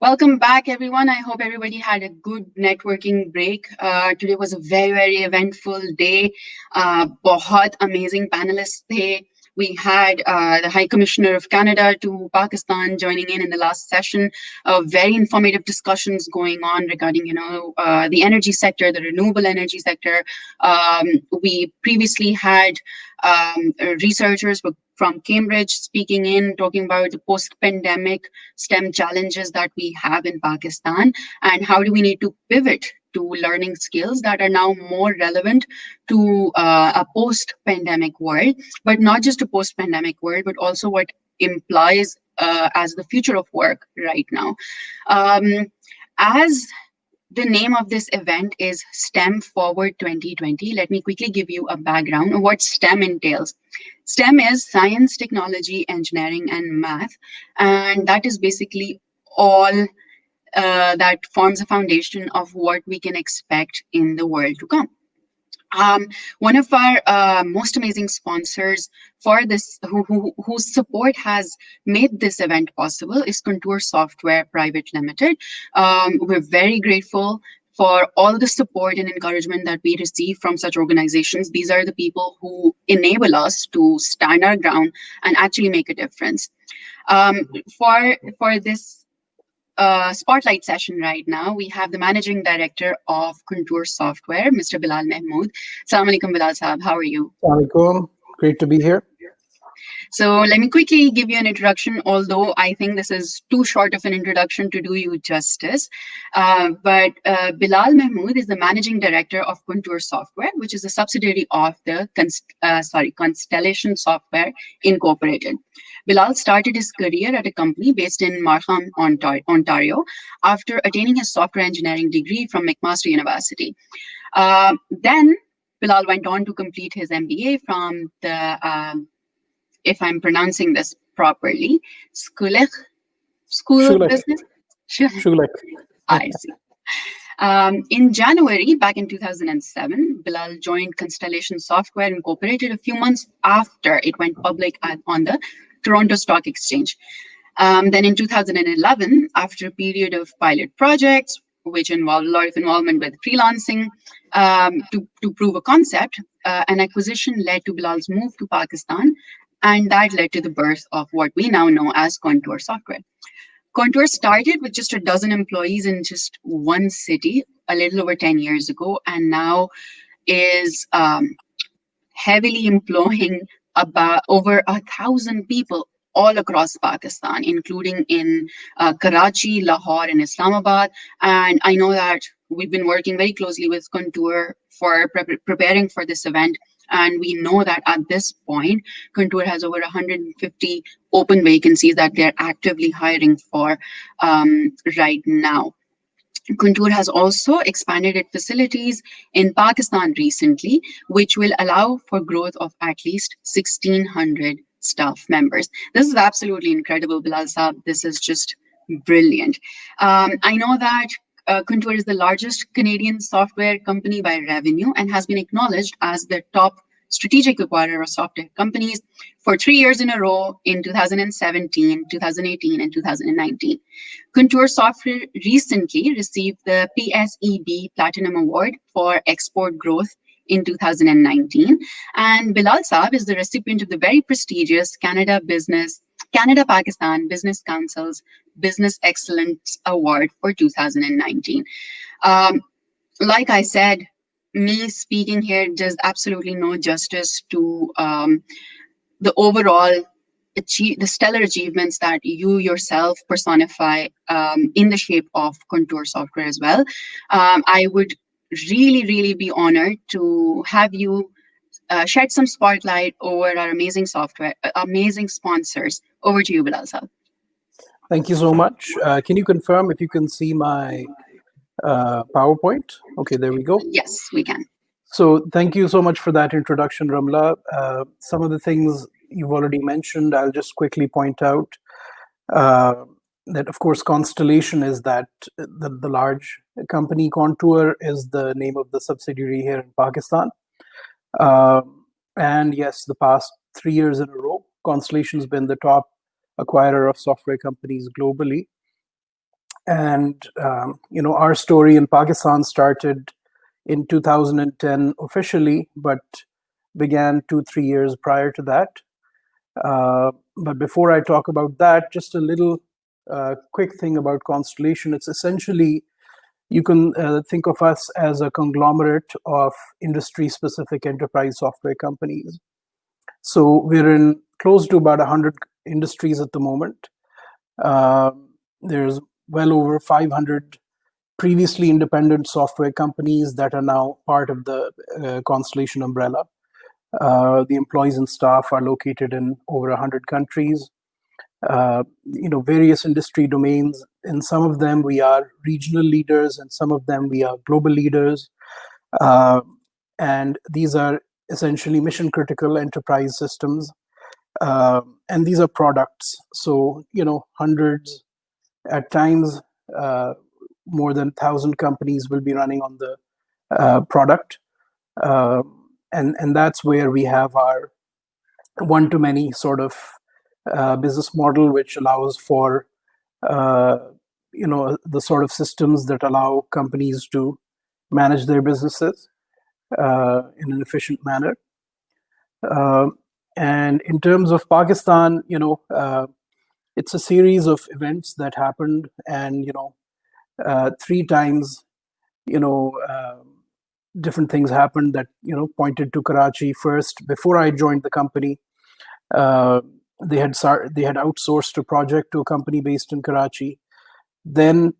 Welcome back, everyone. I hope everybody had a good networking break. Today was a very, very eventful day. बहुत amazing panelists थे. We had the High Commissioner of Canada to Pakistan joining in the last session. Very informative discussions going on regarding, the energy sector, the renewable energy sector. We previously had researchers from Cambridge speaking in, talking about the post-pandemic STEM challenges that we have in Pakistan and how do we need to pivot to learning skills that are now more relevant to a post-pandemic world, but not just a post-pandemic world, but also what implies as the future of work right now. As the name of this event is STEM Forward 2020. Let me quickly give you a background of what STEM entails. STEM is science, technology, engineering, and math. And that is basically all that forms a foundation of what we can expect in the world to come. One of our most amazing sponsors for this, whose support has made this event possible, is Contour Software Pvt. Limited. We're very grateful for all the support and encouragement that we receive from such organizations. These are the people who enable us to stand our ground and actually make a difference. For this spotlight session right now, we have the Managing Director of Contour Software, Mr. Bilal Mahmood. Assalamu alaikum, Bilal Saab. How are you? Assalamu alaikum. Great to be here. So let me quickly give you an introduction, although I think this is too short of an introduction to do you justice. But Bilal Mahmood is the Managing Director of Contour Software, which is a subsidiary of the Constellation Software Incorporated. Bilal started his career at a company based in Markham, Ontario, after attaining his software engineering degree from McMaster University. Then Bilal went on to complete his MBA from the if I'm pronouncing this properly, School of Business? Schulich. I see. In January, back in 2007, Bilal joined Constellation Software Incorporated a few months after it went public on the Toronto Stock Exchange. Then in 2011, after a period of pilot projects, which involved a lot of involvement with freelancing, to prove a concept, an acquisition led to Bilal's move to Pakistan. And that led to the birth of what we now know as Contour Software. Contour started with just a dozen employees in just one city a little over 10 years ago, and now is heavily employing about over 1,000 people all across Pakistan, including in Karachi, Lahore, and Islamabad. And I know that we've been working very closely with Contour for preparing for this event. And we know that at this point, Contour has over 150 open vacancies that they're actively hiring for right now. Contour has also expanded its facilities in Pakistan recently, which will allow for growth of at least 1,600 staff members. This is absolutely incredible, Bilal Saab. This is just brilliant. I know that Contour is the largest Canadian software company by revenue and has been acknowledged as the top strategic acquirer of software companies for 3 years in a row in 2017, 2018, and 2019. Contour Software recently received the PSEB Platinum Award for export growth in 2019. And Bilal Saab is the recipient of the very prestigious Canada-Pakistan Business Council's Business Excellence Award for 2019. Like I said, me speaking here does absolutely no justice to the overall the stellar achievements that you yourself personify in the shape of Contour Software as well. I would really be honored to have you shed some spotlight over our amazing sponsors. Over to you, Bilal Saab. Thank you so much. Can you confirm if you can see my PowerPoint? Okay, there we go. Yes, we can. So thank you so much for that introduction, Ramla. Some of the things you've already mentioned, I'll just quickly point out that, of course, Constellation is the large company. Contour is the name of the subsidiary here in Pakistan. And yes, the past 3 years in a row, Constellation's been the top acquirer of software companies globally. And our story in Pakistan started in 2010 officially, but began 2-3 years prior to that. But before I talk about that, just a little quick thing about Constellation. It's essentially, you can think of us as a conglomerate of industry-specific enterprise software companies. So we're in close to about 100 industries at the moment. There's well over 500 previously independent software companies that are now part of the Constellation umbrella. The employees and staff are located in over 100 countries. Various industry domains. In some of them, we are regional leaders, and some of them we are global leaders. And these are essentially mission critical enterprise systems. And these are products. So, hundreds, at times, more than 1,000 companies will be running on the product. And that's where we have our one-to-many sort of business model, which allows for the sort of systems that allow companies to manage their businesses in an efficient manner. And in terms of Pakistan, it's a series of events that happened, and 3 times, different things happened that pointed to Karachi. First, before I joined the company, they had outsourced a project to a company based in Karachi. Then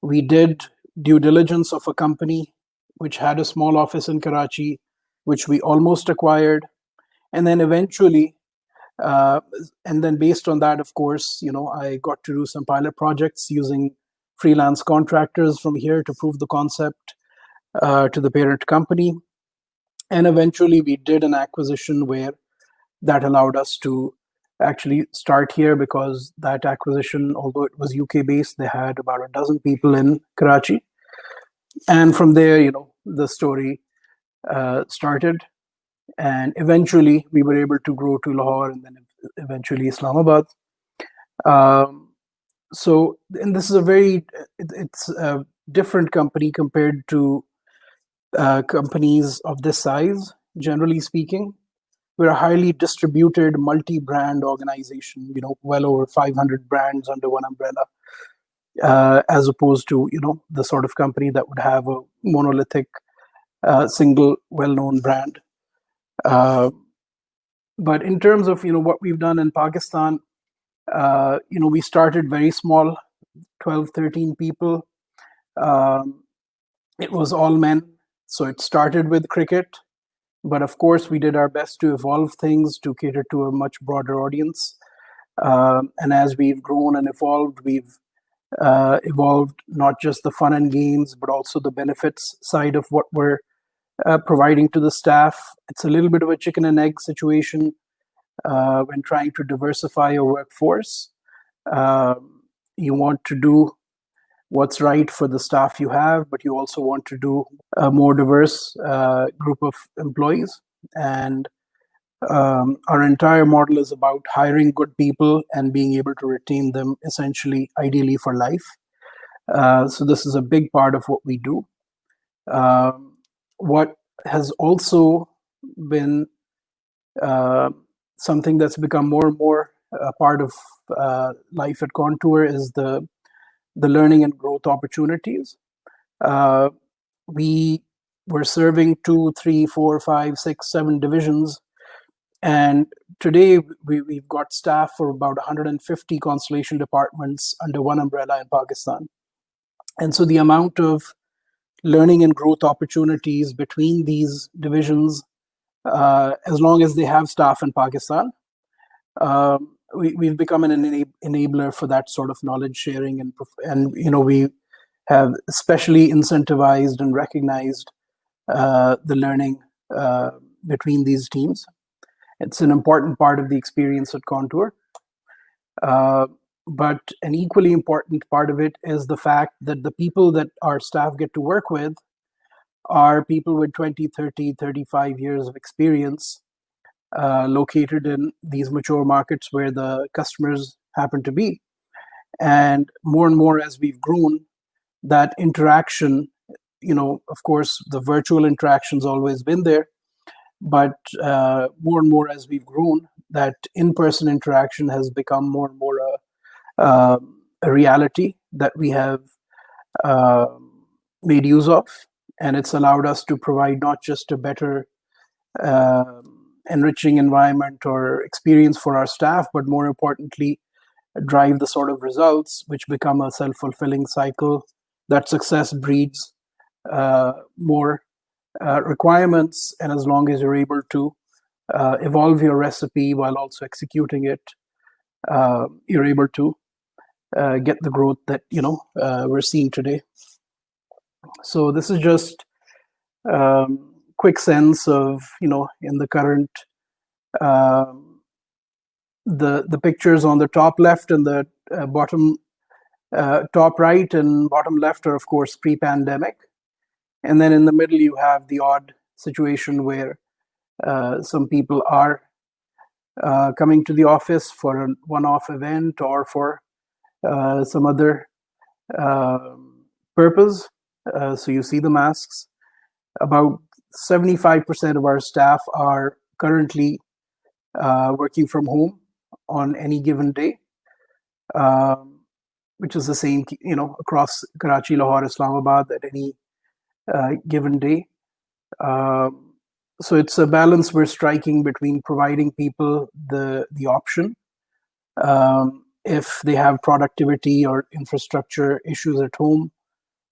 we did due diligence of a company which had a small office in Karachi, which we almost acquired, and then eventually, and then based on that, of course, I got to do some pilot projects using freelance contractors from here to prove the concept to the parent company. And eventually we did an acquisition where that allowed us to actually start here, because that acquisition, although it was UK based, they had about a dozen people in Karachi. And from there, the story started. And eventually we were able to grow to Lahore and then eventually Islamabad. So, and this is it's a different company compared to companies of this size, generally speaking. We're a highly distributed multi-brand organization, well over 500 brands under one umbrella, as opposed to, the sort of company that would have a monolithic single well-known brand. But in terms of, what we've done in Pakistan, we started very small, 12, 13 people. It was all men. So it started with cricket. But of course, we did our best to evolve things to cater to a much broader audience. And as we've grown and evolved, we've evolved not just the fun and games, but also the benefits side of what we're providing to the staff. It's a little bit of a chicken and egg situation when trying to diversify your workforce. You want to do what's right for the staff you have, but you also want to do a more diverse group of employees. And our entire model is about hiring good people and being able to retain them, essentially, ideally for life. So this is a big part of what we do. What has also been something that's become more and more a part of life at Contour is the learning and growth opportunities. We were serving 2, 3, 4, 5, 6, 7 divisions. And today we've got staff for about 150 Constellation departments under one umbrella in Pakistan. And so the amount of learning and growth opportunities between these divisions, as long as they have staff in Pakistan, we've become an enabler for that sort of knowledge sharing, and we have especially incentivized and recognized the learning between these teams. It's an important part of the experience at Contour. But an equally important part of it is the fact that the people that our staff get to work with are people with 20, 30, 35 years of experience, located in these mature markets where the customers happen to be. And more as we've grown, that interaction, of course, the virtual interaction's always been there, but more and more as we've grown, that in-person interaction has become more and more a reality that we have uh, made use of, and it's allowed us to provide not just a better uh, enriching environment or experience for our staff, but more importantly, drive the sort of results which become a self-fulfilling cycle. That success breeds more requirements, and as long as you're able to evolve your recipe while also executing it, you're able to get the growth that we're seeing today. So this is just quick sense of in the current the pictures on the top left and the bottom top right and bottom left are of course pre-pandemic, and then in the middle you have the odd situation where some people are coming to the office for a one-off event or for some other purpose. So you see the masks. About 75% of our staff are currently working from home on any given day, which is the same, across Karachi, Lahore, Islamabad at any given day. So it's a balance we're striking between providing people the option if they have productivity or infrastructure issues at home,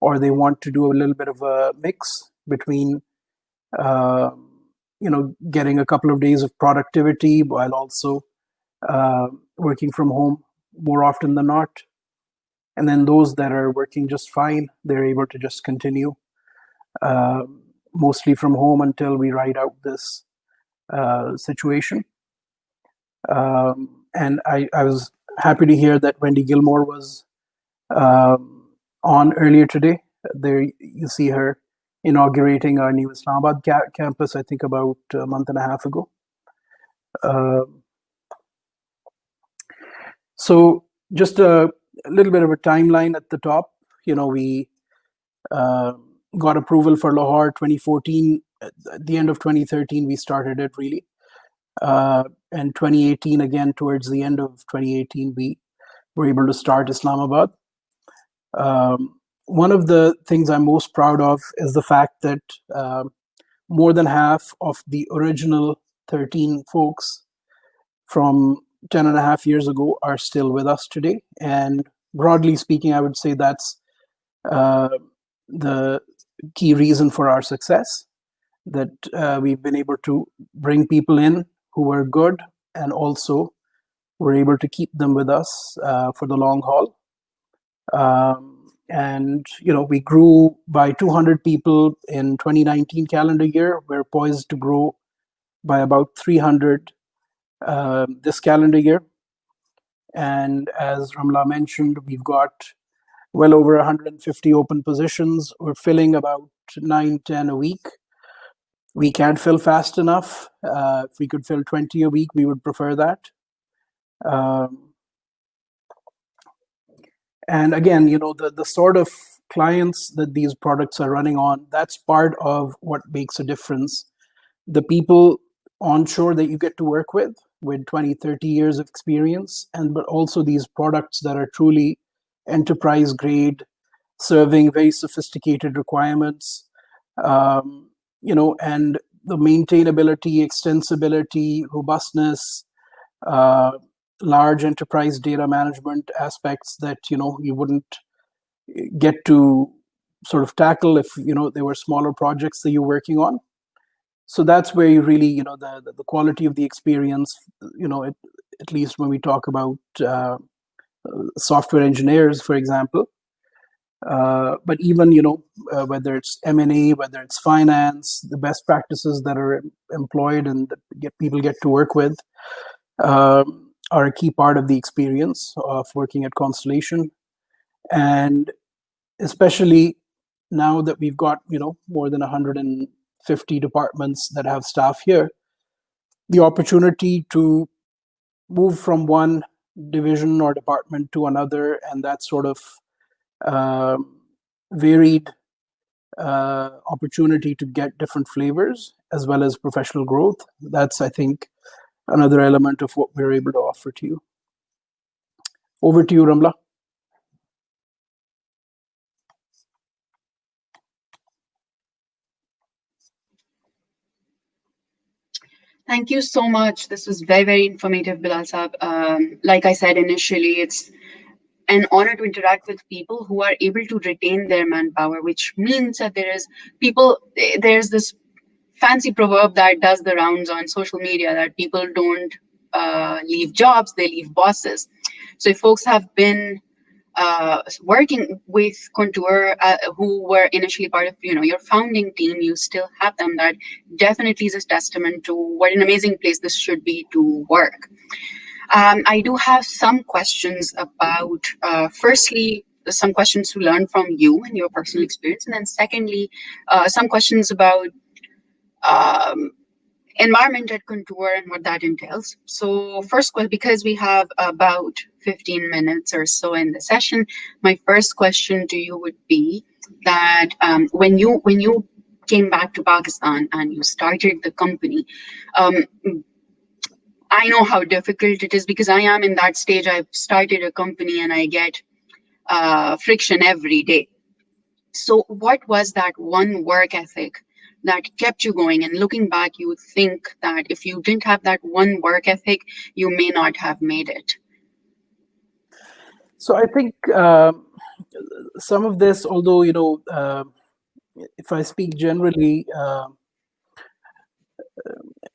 or they want to do a little bit of a mix between getting a couple of days of productivity while also working from home more often than not. And then those that are working just fine, they're able to just continue mostly from home until we ride out this situation. And I was happy to hear that Wendy Gilmore was on earlier today. There you see her inaugurating our new Islamabad campus, I think about a month and a half ago. So just a little bit of a timeline at the top. We got approval for Lahore 2014. At the end of 2013, we started it really. And 2018, again, towards the end of 2018, we were able to start Islamabad. One of the things I'm most proud of is the fact that more than half of the original 13 folks from 10 and a half years ago are still with us today. And broadly speaking, I would say that's the key reason for our success, that we've been able to bring people in who were good and also were able to keep them with us for the long haul. And we grew by 200 people in 2019 calendar year. We're poised to grow by about 300 this calendar year. And as Ramla mentioned, we've got well over 150 open positions. We're filling about 9-10 a week. We can't fill fast enough. If we could fill 20 a week, we would prefer that. And again, the sort of clients that these products are running on, that's part of what makes a difference. The people onshore that you get to work with 20, 30 years of experience, but also these products that are truly enterprise grade, serving very sophisticated requirements, and the maintainability, extensibility, robustness, large enterprise data management aspects that you wouldn't get to sort of tackle if there were smaller projects that you're working on. So that's where you really the quality of the experience, at least when we talk about software engineers, for example, but even whether it's M&A, whether it's finance, the best practices that are employed and that people get to work with are a key part of the experience of working at Constellation. And especially now that we've got more than 150 departments that have staff here, the opportunity to move from one division or department to another, and that sort of varied opportunity to get different flavors as well as professional growth. That's, I think, another element of what we're able to offer to you. Over to you, Ramla. Thank you so much. This was very, very informative, Bilal Saab. Like I said initially, it's an honor to interact with people who are able to retain their manpower, which means that there's this fancy proverb that does the rounds on social media that people don't leave jobs, they leave bosses. So if folks have been working with Contour, who were initially part of your founding team, you still have them. That definitely is a testament to what an amazing place this should be to work. I do have some questions about, firstly, some questions to learn from you and your personal experience, and then secondly, some questions about um, environment at Contour and what that entails. So first question, because we have about 15 minutes or so in the session, my first question to you would be that when you came back to Pakistan and you started the company, um, I know how difficult it is because I am in that stage. I've started a company and I get friction every day. So, what was that one work ethic that kept you going? And looking back, you would think that if you didn't have that one work ethic, you may not have made it. So I think some of this, although, if I speak generally,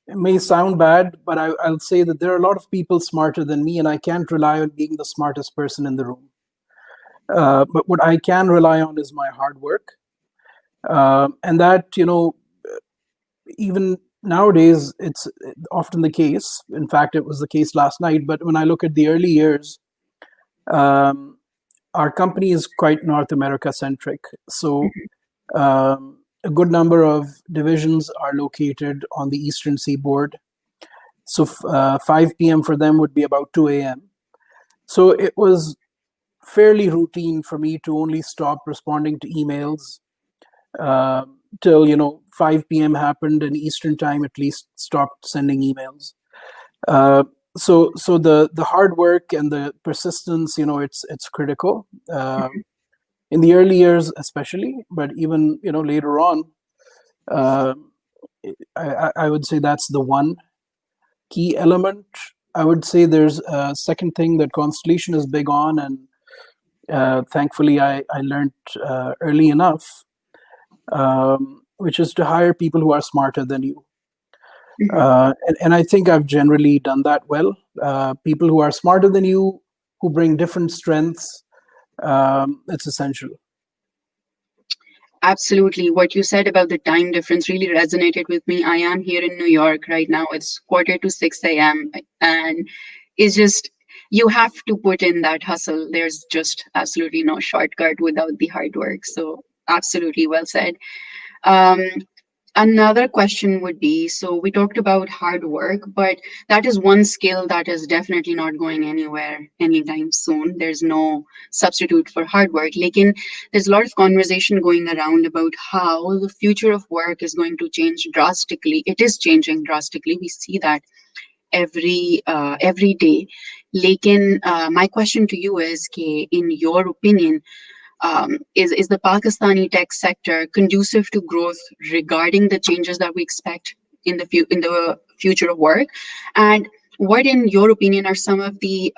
it may sound bad, but I'll say that there are a lot of people smarter than me, and I can't rely on being the smartest person in the room. But what I can rely on is my hard work. And that, even nowadays, it's often the case. In fact, it was the case last night. But when I look at the early years, our company is quite North America centric. So a good number of divisions are located on the Eastern Seaboard. So 5 p.m. for them would be about 2 a.m. So it was fairly routine for me to only stop responding to emails till 5 p.m. happened, and Eastern time at least stopped sending emails. So the hard work and the persistence, it's critical in the early years especially, but even later on, I would say that's the one key element. I would say there's a second thing that Constellation is big on, and thankfully I learned early enough, which is to hire people who are smarter than you. And I think I've generally done that well. People who are smarter than you, who bring different strengths, it's essential. Absolutely. What you said about the time difference really resonated with me. I am here in New York right now. It's quarter to 6 a.m. And it's just, you have to put in that hustle. There's just absolutely no shortcut without the hard work. So, absolutely well said. Um, Another question would be, so we talked about hard work, but that is one skill that is definitely not going anywhere anytime soon. There's no substitute for hard work. Lekin, there's a lot of conversation going around about how the future of work is going to change drastically. It is changing drastically. We see that every day. Lekin, my question to you is, in your opinion, is the Pakistani tech sector conducive to growth regarding the changes that we expect in the future of work? And what, in your opinion, are some of the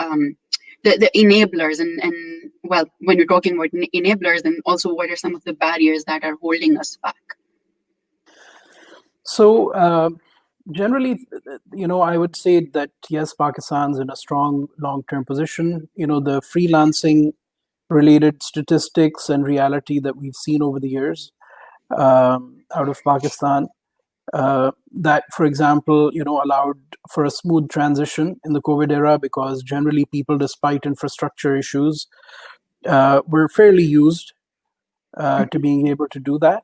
enablers and well, when you're talking about enablers, then also what are some of the barriers that are holding us back? So generally, I would say that yes, Pakistan's in a strong long-term position. The freelancing related statistics and reality that we've seen over the years out of Pakistan, that, for example, allowed for a smooth transition in the COVID era, because generally people, despite infrastructure issues, were fairly used to being able to do that.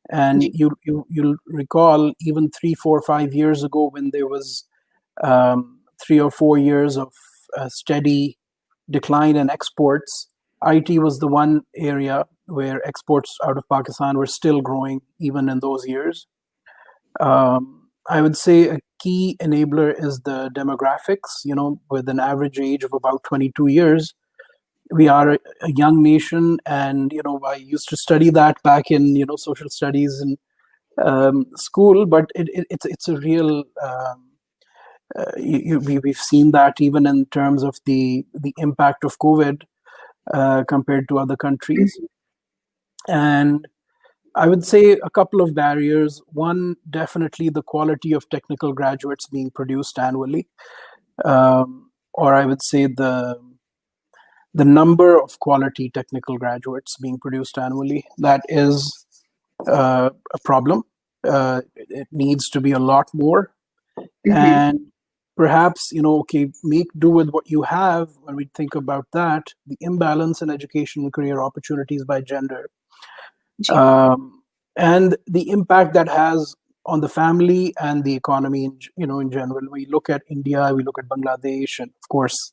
And you'll recall even 3, 4, 5 years ago when there was 3 or 4 years of steady decline in exports, IT was the one area where exports out of Pakistan were still growing even in those years. I would say a key enabler is the demographics. With an average age of about 22 years, we are a young nation, and I used to study that back in social studies and school, but it's a real. We've seen that even in terms of the impact of COVID compared to other countries. And I would say a couple of barriers. One, definitely the quality of technical graduates being produced annually, or I would say the number of quality technical graduates being produced annually. That is a problem. It needs to be a lot more, and perhaps okay, make do with what you have. When we think about that, the imbalance in education and career opportunities by gender, and the impact that has on the family and the economy in general. We look at India, we look at Bangladesh, and of course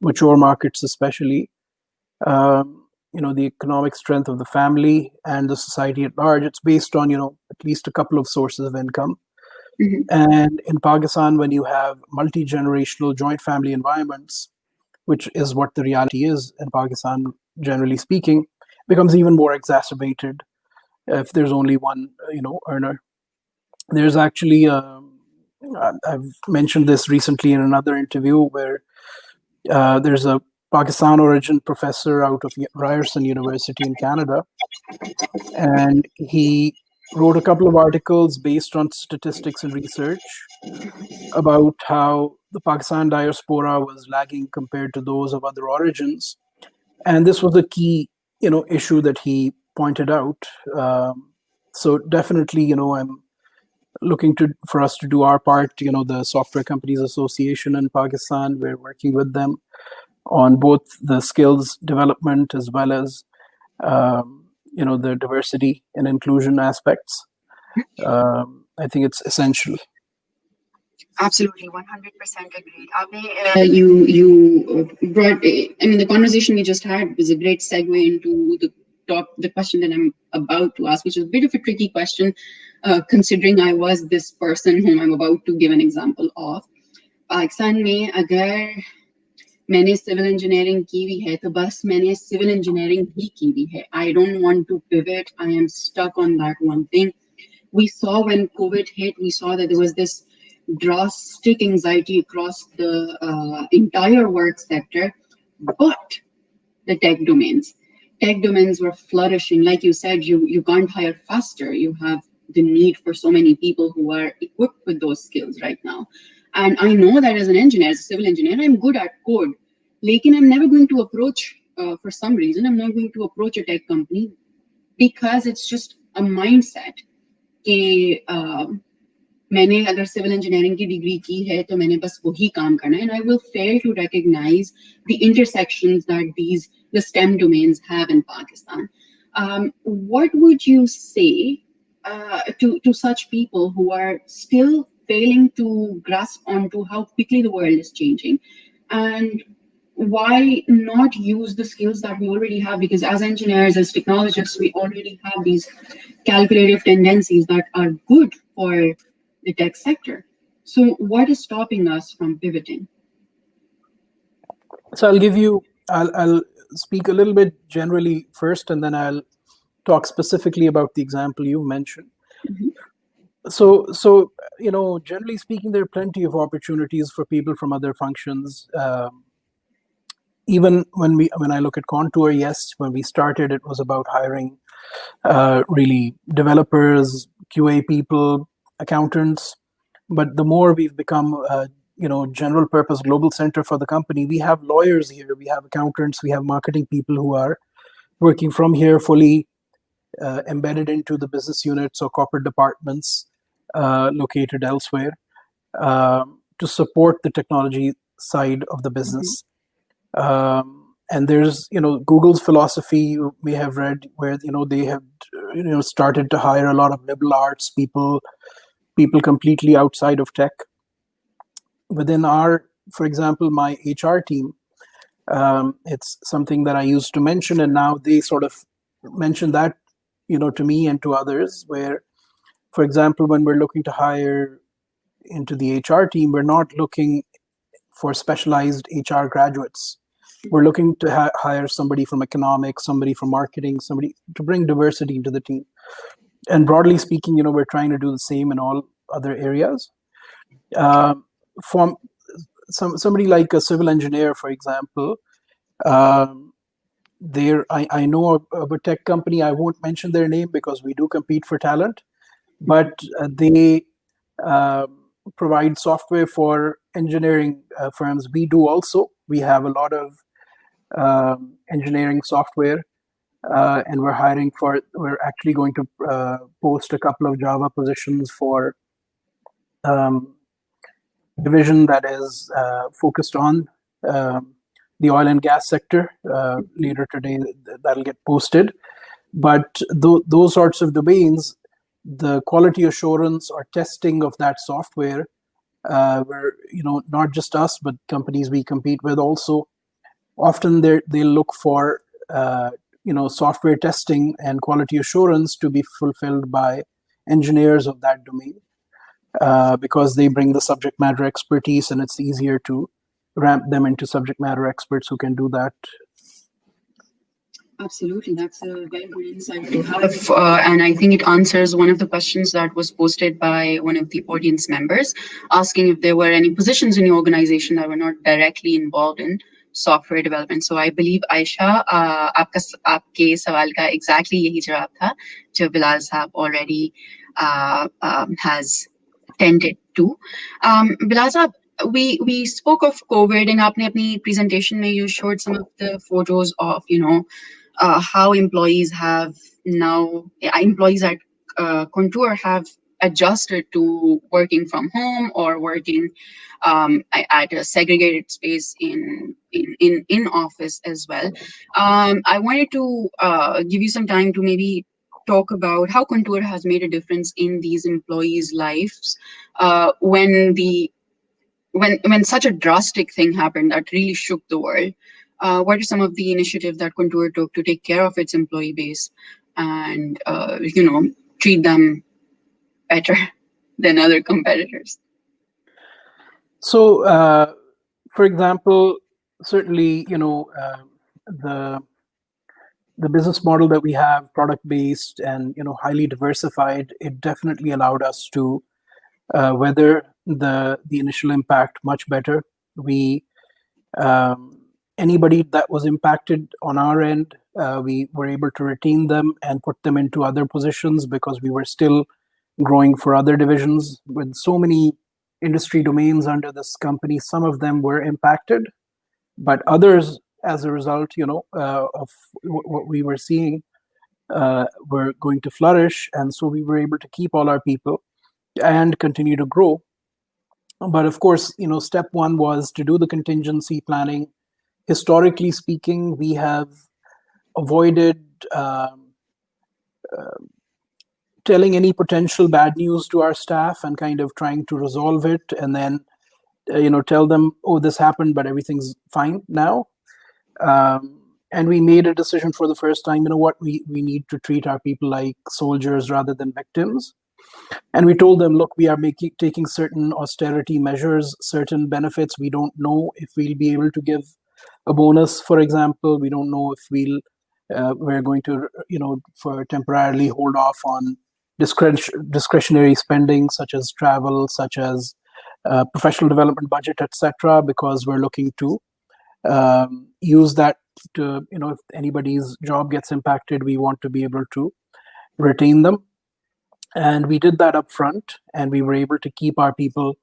mature markets especially. The economic strength of the family and the society at large, it's based on at least a couple of sources of income. And in Pakistan, when you have multi-generational joint family environments, which is what the reality is in Pakistan, generally speaking, becomes even more exacerbated if there's only one, earner. There's actually, I've mentioned this recently in another interview, where there's a Pakistan origin professor out of Ryerson University in Canada, and he wrote a couple of articles based on statistics and research about how the Pakistan diaspora was lagging compared to those of other origins. And this was a key, issue that he pointed out. So definitely, I'm looking for us to do our part. The Software Companies Association in Pakistan, we're working with them on both the skills development as well as the diversity and inclusion aspects. I think it's essential. Absolutely, 100% agreed. You brought. I mean, the conversation we just had was a great segue into the question that I'm about to ask, which is a bit of a tricky question, considering I was this person whom I'm about to give an example of. Pakistan में अगर मैंने civil engineering की भी है तो बस मैंने civil engineering ही की भी है. I don't want to pivot. I am stuck on that one thing. We saw when COVID hit, we saw that there was this drastic anxiety across the entire work sector, but the tech domains were flourishing. Like you said, you can't hire faster. You have the need for so many people who are equipped with those skills right now. And I know that as an engineer, as a civil engineer, I'm good at code. Lekin I'm never going to approach, for some reason, I'm not going to approach a tech company because it's just a mindset. कि मैंने अगर civil engineering की degree की है तो मैंने बस वही काम करना है, and I will fail to recognize the intersections that the STEM domains have in Pakistan. What would you say to such people who are still failing to grasp onto how quickly the world is changing, and why not use the skills that we already have? Because as engineers, as technologists, we already have these calculative tendencies that are good for the tech sector. So what is stopping us from pivoting? So I'll speak a little bit generally first, and then I'll talk specifically about the example you mentioned. So generally speaking, there are plenty of opportunities for people from other functions. Even when I look at Contour, yes, when we started, it was about hiring really developers, QA people, accountants. But the more we've become general purpose global center for the company, we have lawyers here, we have accountants, we have marketing people who are working from here, fully embedded into the business units or corporate departments located elsewhere to support the technology side of the business. And there's Google's philosophy, you may have read, where they have started to hire a lot of liberal arts people completely outside of tech. Within our for example, my HR team, it's something that I used to mention, and now they sort of mention that, to me and to others, where, for example, when we're looking to hire into the HR team, we're not looking for specialized HR graduates. We're looking to hire somebody from economics, somebody from marketing, somebody to bring diversity into the team. And broadly speaking, we're trying to do the same in all other areas. From somebody like a civil engineer, for example, I know of a tech company. I won't mention their name because we do compete for talent, but they provide software for engineering firms. We do also. We have a lot of engineering software, and we're actually going to post a couple of Java positions for division that is focused on the oil and gas sector. Later today, that'll get posted. But those sorts of domains, the quality assurance or testing of that software, where not just us, but companies we compete with also, often they look for software testing and quality assurance to be fulfilled by engineers of that domain, because they bring the subject matter expertise, and it's easier to ramp them into subject matter experts who can do that. Absolutely, that's a very good insight to have, and I think it answers one of the questions that was posted by one of the audience members, asking if there were any positions in your organization that were not directly involved in software development so I believe Ayesha आपके सवाल का exactly यही जवाब था जो बिलाल साहब already has tended to. Bilal साहब, we spoke of COVID, and आपने अपनी presentation में you showed some of the photos of how employees at Contour have adjusted to working from home or working at a segregated space in office as well. I wanted to give you some time to maybe talk about how Contour has made a difference in these employees' lives when such a drastic thing happened that really shook the world. What are some of the initiatives that Contour took to take care of its employee base and treat them better than other competitors? So, for example, certainly, the business model that we have, product-based and highly diversified, it definitely allowed us to weather the initial impact much better. We anybody that was impacted on our end, we were able to retain them and put them into other positions because we were still growing for other divisions. With so many industry domains under this company, some of them were impacted, but others, as a result, of what we were seeing, were going to flourish, and so we were able to keep all our people and continue to grow. But of course, step one was to do the contingency planning. Historically speaking, we have avoided telling any potential bad news to our staff and kind of trying to resolve it, and then tell them, oh, this happened, but everything's fine now. And we made a decision for the first time, we need to treat our people like soldiers rather than victims. And we told them, look, we are taking certain austerity measures, certain benefits. We don't know if we'll be able to give a bonus, for example. We don't know if we're going to, for temporarily hold off on discretionary spending, such as travel, such as professional development budget, etc., because we're looking to use that to, if anybody's job gets impacted, we want to be able to retain them. And we did that up front, and we were able to keep our people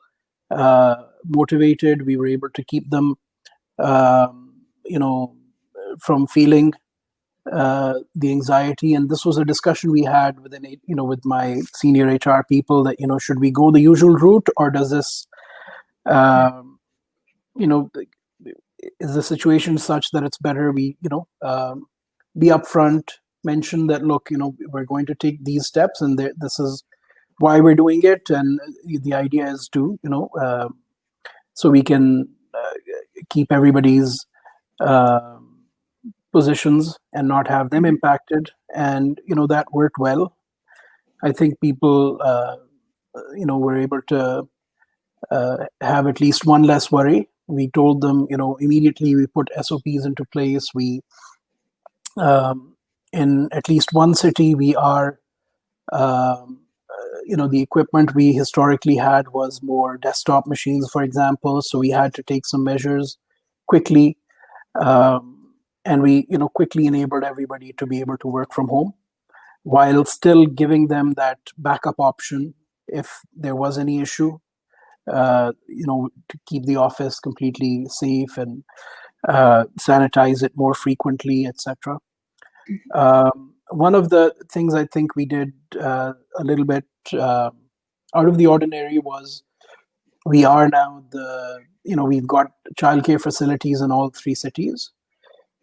motivated. We were able to keep them, from feeling the anxiety. And this was a discussion we had with my senior HR people that, should we go the usual route, or does this, is the situation such that it's better we, be upfront, mention that, look, we're going to take these steps, and this is why we're doing it, and the idea is to, so we can keep everybody's positions and not have them impacted. And that worked well. I think people were able to have at least one less worry. We told them, immediately we put SOPs into place. We in at least one city we are the equipment we historically had was more desktop machines, for example, so we had to take some measures quickly. And we quickly enabled everybody to be able to work from home while still giving them that backup option if there was any issue, to keep the office completely safe and sanitize it more frequently, etc. One of the things I think we did a little bit out of the ordinary was we are now we've got childcare facilities in all three cities.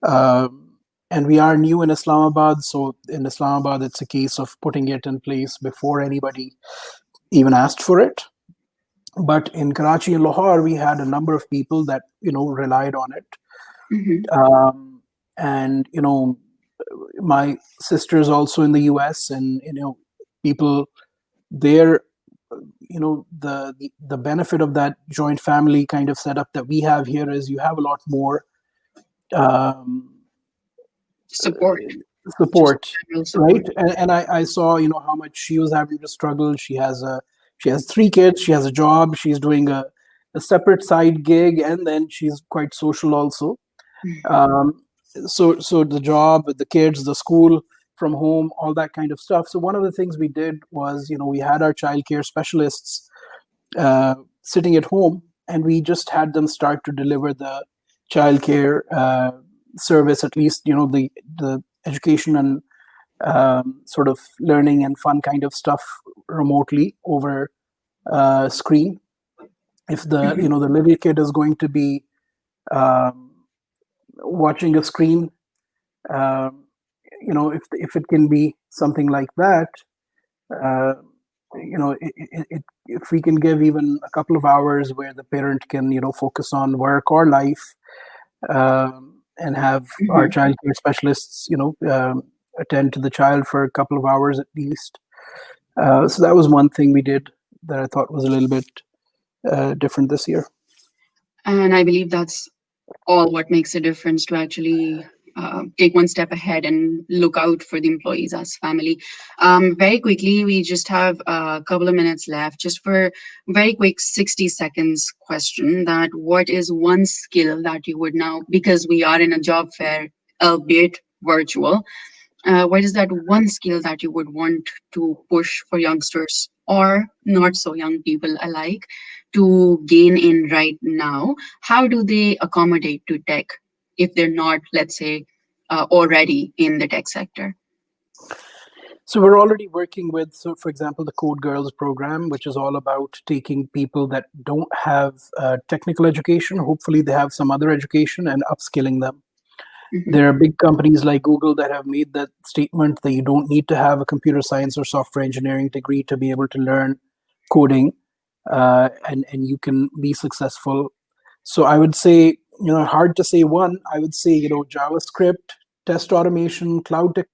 And we are new in Islamabad. So in Islamabad, it's a case of putting it in place before anybody even asked for it. But in Karachi and Lahore, we had a number of people that, relied on it. And, my sister's also in the US, and, people there, the benefit of that joint family kind of setup that we have here is you have a lot more Support. support, Support. right? And I saw how much she was having to struggle. She has three kids, she has a job, she's doing a separate side gig, and then she's quite social also. So the job, the kids, the school from home, all that kind of stuff. So one of the things we did was we had our childcare specialists sitting at home, and we just had them start to deliver the childcare service, at least the education and sort of learning and fun kind of stuff remotely over screen. If the the little kid is going to be watching a screen, if it can be something like that, if we can give even a couple of hours where the parent can focus on work or life, and have our child care specialists attend to the child for a couple of hours at least. So that was one thing we did that I thought was a little bit different this year. And I believe that's all what makes a difference, to actually take one step ahead and look out for the employees as family. Very quickly, we just have a couple of minutes left, just for very quick 60 seconds question, that what is one skill that you would now, because we are in a job fair, albeit virtual, what is that one skill that you would want to push for youngsters or not so young people alike to gain in right now? How do they accommodate to tech if they're not, let's say, already in the tech sector? So we're already working with, for example, the Code Girls program, which is all about taking people that don't have technical education, hopefully they have some other education, and upskilling them. There are big companies like Google that have made that statement that you don't need to have a computer science or software engineering degree to be able to learn coding, and you can be successful. So I would say, hard to say one. I would say, JavaScript, test automation, cloud tech.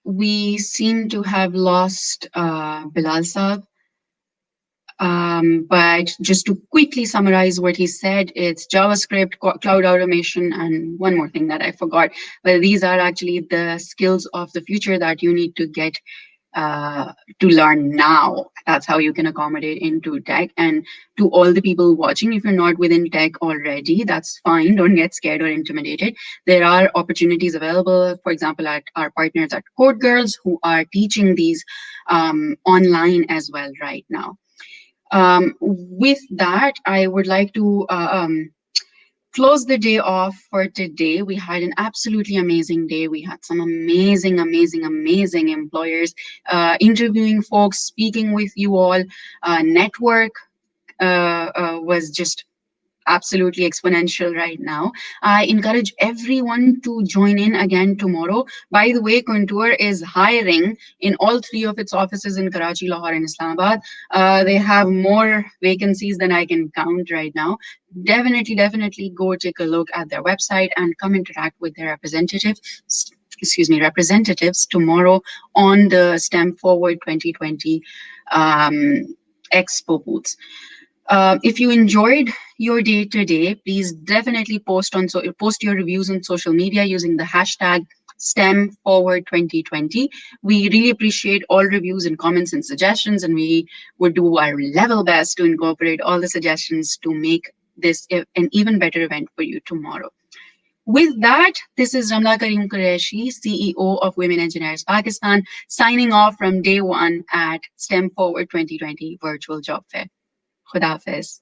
We seem to have lost Bilal Saab. But just to quickly summarize what he said, it's JavaScript, cloud automation, and one more thing that I forgot. But these are actually the skills of the future that you need to get to learn now. That's how you can accommodate into tech. And to all the people watching, if you're not within tech already, that's fine. Don't get scared or intimidated. There are opportunities available, for example, at our partners at Code Girls, who are teaching these online as well right now. With that, I would like to close the day off for today. We had an absolutely amazing day. We had some amazing employers interviewing folks, speaking with you all. Network was just absolutely exponential right now. I encourage everyone to join in again tomorrow. By the way, Contour is hiring in all three of its offices in Karachi, Lahore, and Islamabad. They have more vacancies than I can count right now. Definitely go take a look at their website and come interact with their representatives tomorrow on the STEM Forward 2020 expo booths. If you enjoyed your day today, please definitely post your reviews on social media using the hashtag STEM Forward 2020. We really appreciate all reviews and comments and suggestions, and we would do our level best to incorporate all the suggestions to make this an even better event for you tomorrow. With that, this is Ramla Qureshi, CEO of Women Engineers Pakistan, signing off from day one at STEM Forward 2020 Virtual Job Fair. Khuda Hafiz.